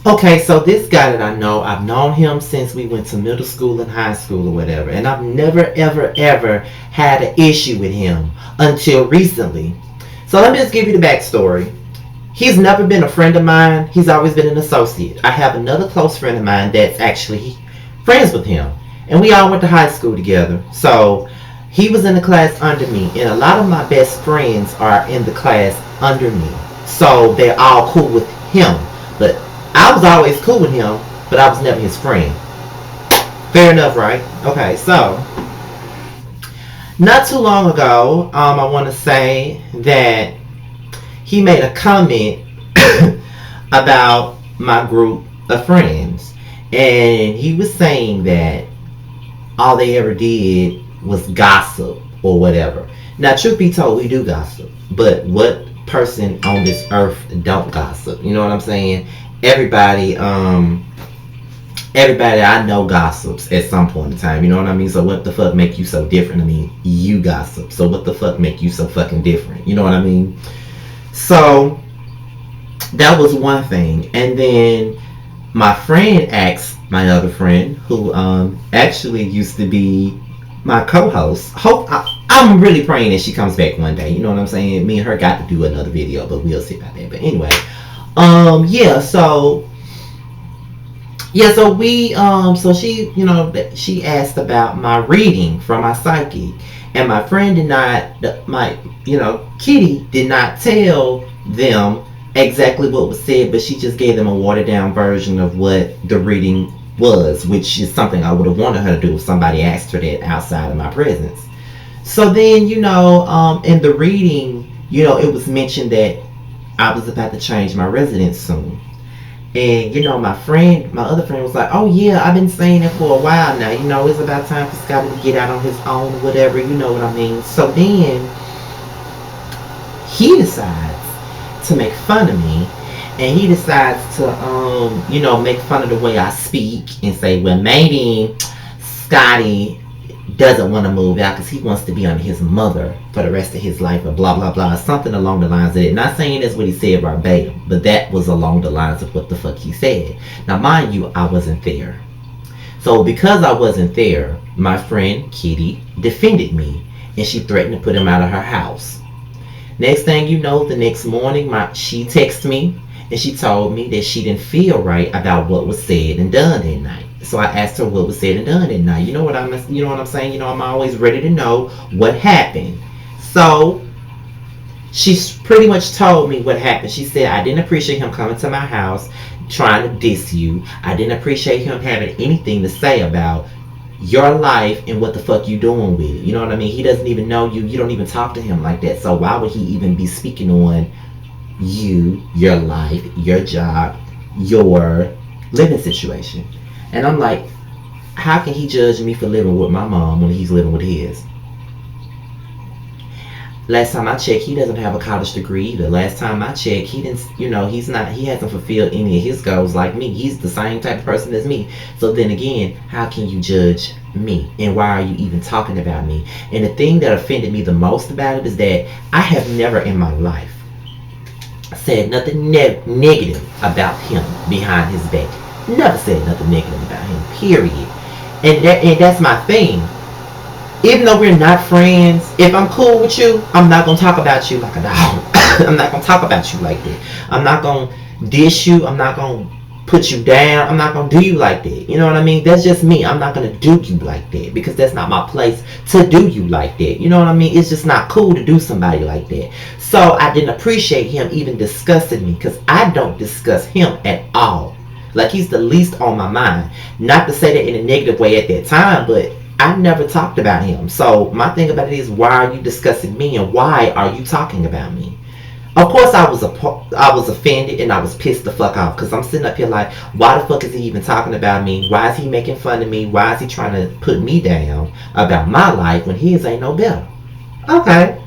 Okay, so this guy that I know, I've known him since we went to middle school and high school or whatever, and I've never, ever, ever had an issue with him until recently. So let me just give you the backstory. He's never been a friend of mine. He's always been an associate. I have another close friend of mine that's actually friends with him, and we all went to high school together. So he was in the class under me, and a lot of my best friends are in the class under me. So they're all cool with him, but I was always cool with him, but I was never his friend. Fair enough, right? Okay, so not too long ago, I want to say that he made a comment about my group of friends, and he was saying that all they ever did was gossip or whatever. Now, truth be told, we do gossip, but what person on this earth don't gossip? You know what I'm saying? Everybody I know gossips at some point in time. You know what I mean? So what the fuck make you so different? I mean, you gossip. So what the fuck make you so fucking different? You know what I mean? So that was one thing. And then my friend asked my other friend, who actually used to be my co-host. I'm really praying that she comes back one day. You know what I'm saying? Me and her got to do another video, but we'll see about that. But anyway, so we so she, she asked about my reading from my psychic, and my friend did not, Kitty did not tell them exactly what was said, but she just gave them a watered down version of what the reading was, which is something I would have wanted her to do if somebody asked her that outside of my presence. So then, in the reading, it was mentioned that I was about to change my residence soon. And my other friend was like, "Oh yeah, I've been saying it for a while now. It's about time for Scotty to get out on his own or whatever. You know what I mean?" So then he decides to make fun of me, and he decides to, make fun of the way I speak and say, "Well, maybe Scotty doesn't want to move out because he wants to be under his mother for the rest of his life," or blah blah blah, something along the lines of it. Not saying that's what he said verbatim, but that was along the lines of what the fuck he said. Now mind you, I wasn't there. So because I wasn't there, my friend Kitty defended me, and she threatened to put him out of her house. Next thing you know, the next morning she texted me, and she told me that she didn't feel right about what was said and done that night. So I asked her what was said and done that night. You know what I'm saying? I'm always ready to know what happened. So she pretty much told me what happened. She said, "I didn't appreciate him coming to my house trying to diss you. I didn't appreciate him having anything to say about your life and what the fuck you doing with it. You know what I mean? He doesn't even know you. You don't even talk to him like that. So why would he even be speaking on you, your life, your job, your living situation?" And I'm like, how can he judge me for living with my mom when he's living with his? Last time I checked, he doesn't have a college degree either. Last time I checked, he didn't, he hasn't fulfilled any of his goals like me. He's the same type of person as me. So then again, how can you judge me? And why are you even talking about me? And the thing that offended me the most about it is that I have never in my life said nothing negative about him behind his back. Never said nothing negative about him, period. And that's my thing. Even though we're not friends, if I'm cool with you, I'm not going to talk about you like a dog. I'm not going to talk about you like that. I'm not going to diss you. I'm not going to put you down. I'm not going to do you like that. You know what I mean? That's just me. I'm not going to do you like that because that's not my place to do you like that. You know what I mean? It's just not cool to do somebody like that. So I didn't appreciate him even discussing me because I don't discuss him at all. Like, he's the least on my mind. Not to say that in a negative way at that time, but I never talked about him. So my thing about it is, why are you discussing me and why are you talking about me? Of course I was offended and I was pissed the fuck off because I'm sitting up here like, why the fuck is he even talking about me? Why is he making fun of me? Why is he trying to put me down about my life when his ain't no better? Okay.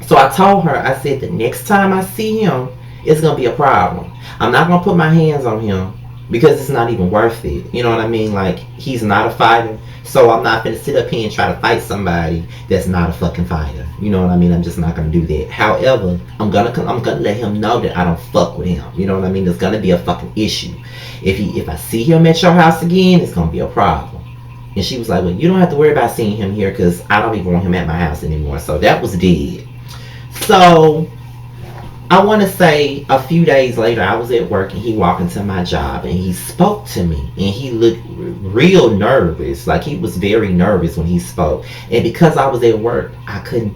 So I told her, I said, the next time I see him, it's going to be a problem. I'm not going to put my hands on him. because it's not even worth it. You know what I mean? Like, he's not a fighter, so I'm not gonna sit up here and try to fight somebody that's not a fucking fighter. You know what I mean? I'm just not gonna do that. However, I'm gonna let him know that I don't fuck with him. You know what I mean? There's gonna be a fucking issue. If I see him at your house again, it's gonna be a problem. And she was like, well, you don't have to worry about seeing him here because I don't even want him at my house anymore. So that was dead. So I want to say a few days later, I was at work and he walked into my job and he spoke to me and he looked real nervous. Like, he was very nervous when he spoke. And because I was at work, I couldn't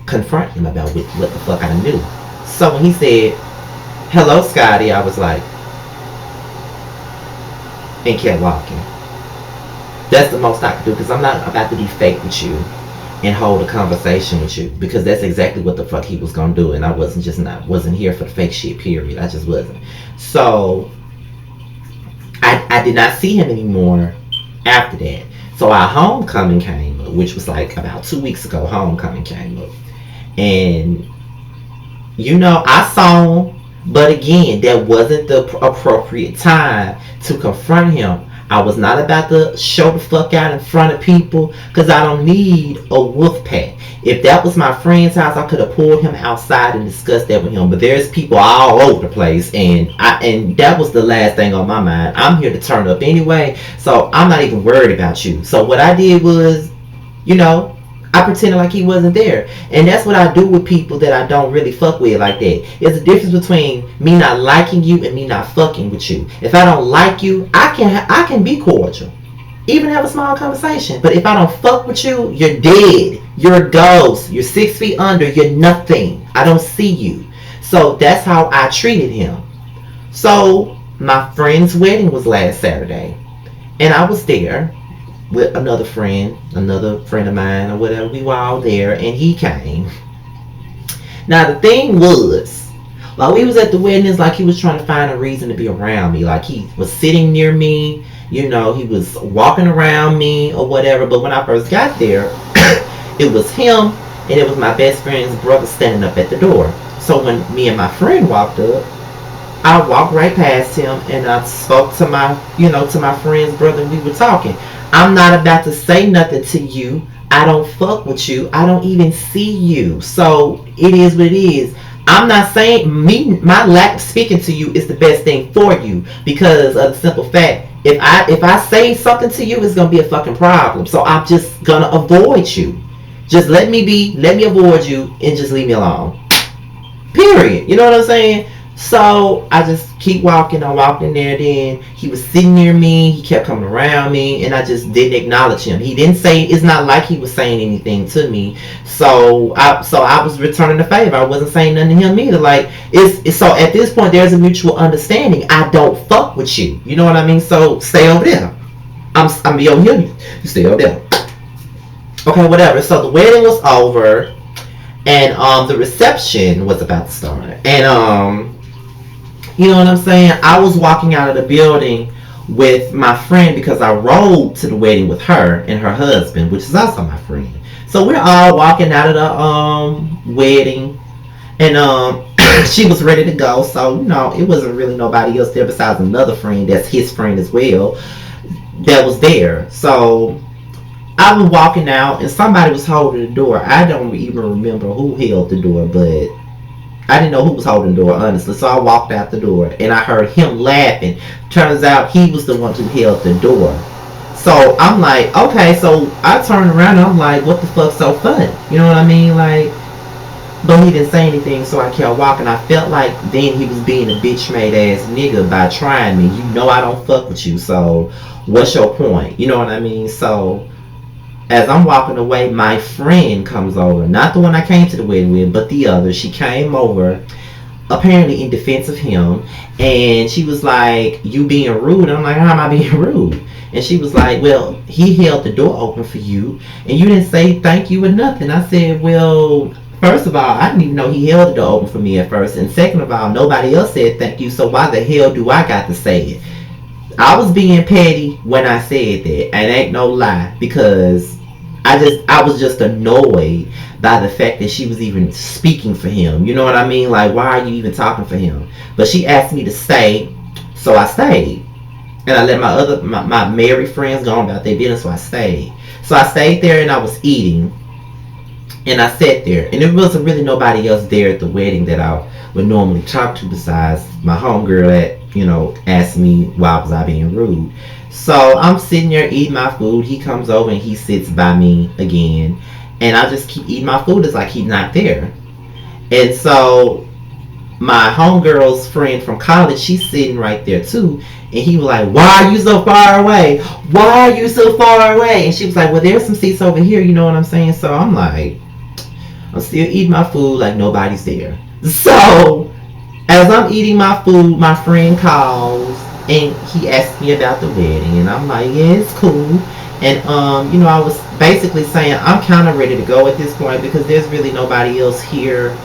confront him about what the fuck I knew. So when he said, hello, Scotty, I was like, and kept walking. That's the most I could do because I'm not about to be fake with you and hold a conversation with you, because that's exactly what the fuck he was gonna do, and I wasn't here for the fake shit, period. I just wasn't. So I did not see him anymore after that. So our homecoming came up, which was like about 2 weeks ago. Homecoming came up, and I saw him, but again, that wasn't the appropriate time to confront him. I was not about to show the fuck out in front of people because I don't need a wolf pack. If that was my friend's house, I could have pulled him outside and discussed that with him. But there's people all over the place, and that was the last thing on my mind. I'm here to turn up anyway, so I'm not even worried about you. So what I did was, I pretended like he wasn't there. And that's what I do with people that I don't really fuck with like that. There's a difference between me not liking you and me not fucking with you. If I don't like you, I can be cordial. Even have a small conversation. But if I don't fuck with you, you're dead. You're a ghost. You're 6 feet under. You're nothing. I don't see you. So that's how I treated him. So my friend's wedding was last Saturday. And I was there with another friend of mine or whatever. We were all there and he came. Now the thing was, while we was at the wedding, it's like he was trying to find a reason to be around me. Like, he was sitting near me, he was walking around me or whatever. But when I first got there, it was him and it was my best friend's brother standing up at the door. So when me and my friend walked up, I walked right past him and I spoke to my friend's brother, and we were talking. I'm not about to say nothing to you. I don't fuck with you. I don't even see you. So it is what it is. I'm not saying my lack of speaking to you is the best thing for you, because of the simple fact, if I say something to you, it's gonna be a fucking problem. So I'm just gonna avoid you. Just let me avoid you and just leave me alone. Period. You know what I'm saying? So I just keep walking. I walked in there. Then he was sitting near me. He kept coming around me, and I just didn't acknowledge him. He didn't say. It's not like he was saying anything to me. So I was returning the favor. I wasn't saying nothing to him either. Like, it's so at this point there's a mutual understanding. I don't fuck with you. You know what I mean? So stay over there. I'm be over here. You stay over there. Okay, whatever. So the wedding was over, and the reception was about to start, and you know what I'm saying? I was walking out of the building with my friend because I rode to the wedding with her and her husband, which is also my friend. So we're all walking out of the wedding, and she was ready to go. So it wasn't really nobody else there besides another friend that's his friend as well that was there. So I was walking out and somebody was holding the door. I don't even remember who held the door, but I didn't know who was holding the door, honestly. So I walked out the door and I heard him laughing. Turns out he was the one who held the door. So I'm like, okay. So I turned around and I'm like, what the fuck's so funny? You know what I mean? Like, but he didn't say anything, so I kept walking. I felt like then he was being a bitch made ass nigga by trying me. I don't fuck with you, so what's your point? You know what I mean? So as I'm walking away, my friend comes over. Not the one I came to the wedding with, but the other. She came over, apparently in defense of him. And she was like, you being rude. And I'm like, how am I being rude? And she was like, well, he held the door open for you. And you didn't say thank you or nothing. I said, well, first of all, I didn't even know he held the door open for me at first. And second of all, nobody else said thank you. So why the hell do I got to say it? I was being petty when I said that. And ain't no lie. Because I was just annoyed by the fact that she was even speaking for him. You know what I mean? Like, why are you even talking for him? But she asked me to stay, so I stayed. And I let my married friends go on about their business, so I stayed. So I stayed there and I was eating. And I sat there. And there wasn't really nobody else there at the wedding that I would normally talk to besides my homegirl that, asked me why was I being rude. So I'm sitting there eating my food. He comes over and he sits by me again. And I just keep eating my food. It's like he's not there. And so my homegirl's friend from college, she's sitting right there too. And he was like, why are you so far away? Why are you so far away? And she was like, well, there's some seats over here. You know what I'm saying? So I'm like, I'm still eating my food like nobody's there. So as I'm eating my food, my friend calls and he asked me about the wedding. And I'm like, yeah, it's cool. And, I was basically saying I'm kind of ready to go at this point because there's really nobody else here.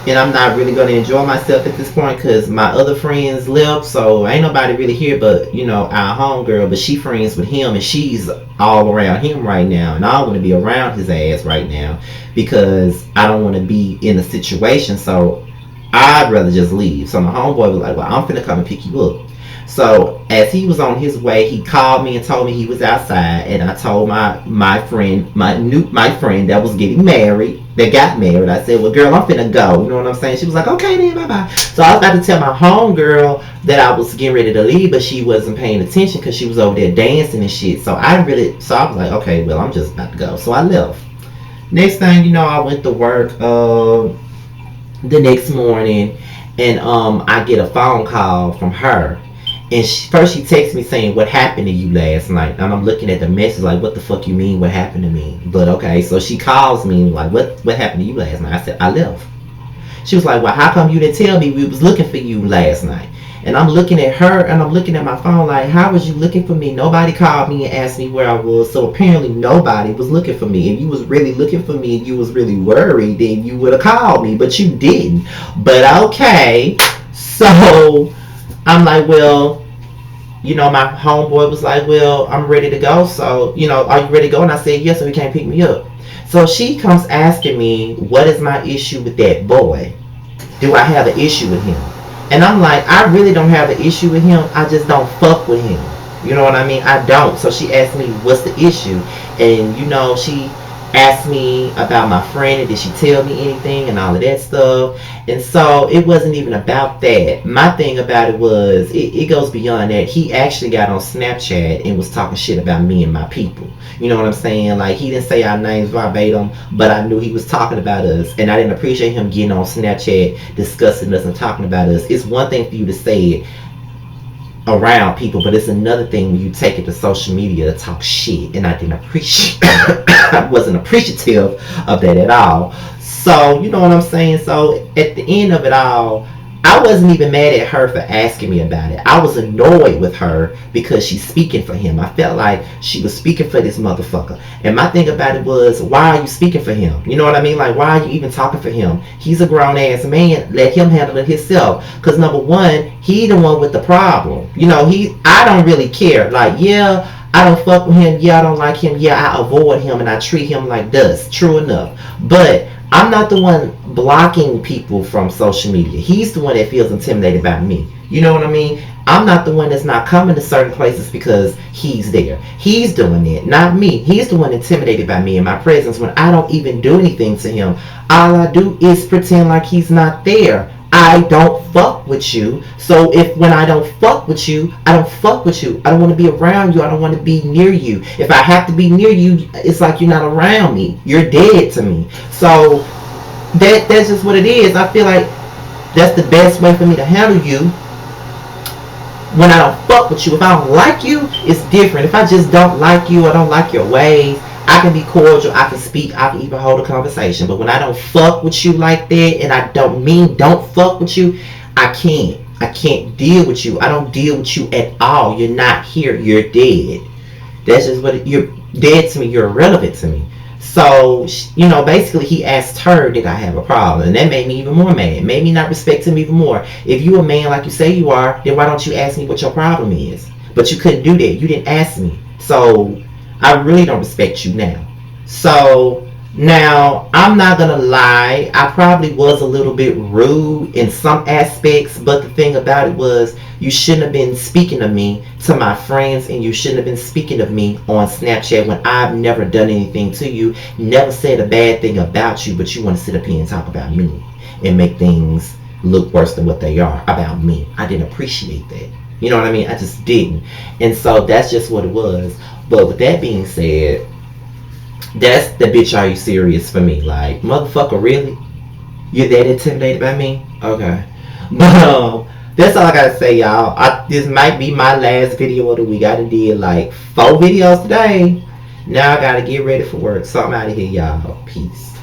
And I'm not really going to enjoy myself at this point because my other friends left. So ain't nobody really here but, our homegirl. But she friends with him and she's all around him right now. And I don't want to be around his ass right now because I don't want to be in a situation. So I'd rather just leave. So my homeboy was like, well, I'm finna come and pick you up. So as he was on his way, he called me and told me he was outside, and I told my friend, my friend that was getting married, that got married. I said, well, girl, I'm finna go. You know what I'm saying? She was like, okay, then, bye bye. So I was about to tell my homegirl that I was getting ready to leave, but she wasn't paying attention because she was over there dancing and shit. So I was like, okay, well, I'm just about to go. So I left. Next thing you know, I went to work the next morning, and I get a phone call from her. And first she texts me saying, what happened to you last night? And I'm looking at the message like, what the fuck you mean, what happened to me? But okay, so she calls me like, what happened to you last night? I said, I left. She was like, well, how come you didn't tell me we was looking for you last night? And I'm looking at her and I'm looking at my phone like, how was you looking for me? Nobody called me and asked me where I was. So apparently nobody was looking for me. If you was really looking for me and you was really worried, then you would have called me. But you didn't. But okay. So I'm like, well, my homeboy was like, well, I'm ready to go. So, are you ready to go? And I said, yes, so he can't pick me up. So she comes asking me, what is my issue with that boy? Do I have an issue with him? And I'm like, I really don't have an issue with him. I just don't fuck with him. You know what I mean? I don't. So she asked me, what's the issue? And, she asked me about my friend and did she tell me anything and all of that stuff. And so it wasn't even about that. My thing about it was it goes beyond that. He actually got on Snapchat and was talking shit about me and my people. You know what I'm saying? Like, he didn't say our names verbatim, but I knew he was talking about us, and I didn't appreciate him getting on Snapchat discussing us and talking about us. It's one thing for you to say it around people, but it's another thing when you take it to social media to talk shit, and I didn't appreciate I wasn't appreciative of that at all. So you know what I'm saying? So at the end of it all, I wasn't even mad at her for asking me about it. I was annoyed with her because she's speaking for him. I felt like she was speaking for this motherfucker. And my thing about it was, why are you speaking for him? You know what I mean? Like, why are you even talking for him? He's a grown ass man. Let him handle it himself. Because number one, he the one with the problem. I don't really care. Like, yeah, I don't fuck with him. Yeah, I don't like him. Yeah, I avoid him and I treat him like dust. True enough. But I'm not the one blocking people from social media. He's the one that feels intimidated by me. You know what I mean? I'm not the one that's not coming to certain places because he's there. He's doing it, not me. He's the one intimidated by me and my presence when I don't even do anything to him. All I do is pretend like he's not there. I don't fuck with you. So when I don't fuck with you, I don't fuck with you. I don't want to be around you. I don't want to be near you. If I have to be near you, it's like you're not around me. You're dead to me. So that's just what it is. I feel like that's the best way for me to handle you when I don't fuck with you. If I don't like you, it's different. If I just don't like you, I don't like your ways, I can be cordial, I can speak, I can even hold a conversation. But when I don't fuck with you like that, and I don't fuck with you, I can't deal with you. I don't deal with you at all. You're not here. You're dead. That's just what you're dead to me. You're irrelevant to me. So, basically he asked her, did I have a problem? And that made me even more mad. Made me not respect him even more. If you a man like you say you are, then why don't you ask me what your problem is? But you couldn't do that. You didn't ask me. So I really don't respect you now. So Now, I'm not gonna lie, I probably was a little bit rude in some aspects, but the thing about it was, you shouldn't have been speaking of me to my friends, and you shouldn't have been speaking of me on Snapchat when I've never done anything to you, never said a bad thing about you, but you want to sit up here and talk about me and make things look worse than what they are about me. I didn't appreciate that. You know what I mean? I just didn't. And so that's just what it was. But with that being said, that's the bitch are you serious for me. Like, motherfucker, really? You're that intimidated by me? Okay. But that's all I gotta say, y'all. This might be my last video of the week. I done did like 4 videos today. Now I gotta get ready for work. So I'm out of here, y'all. Peace.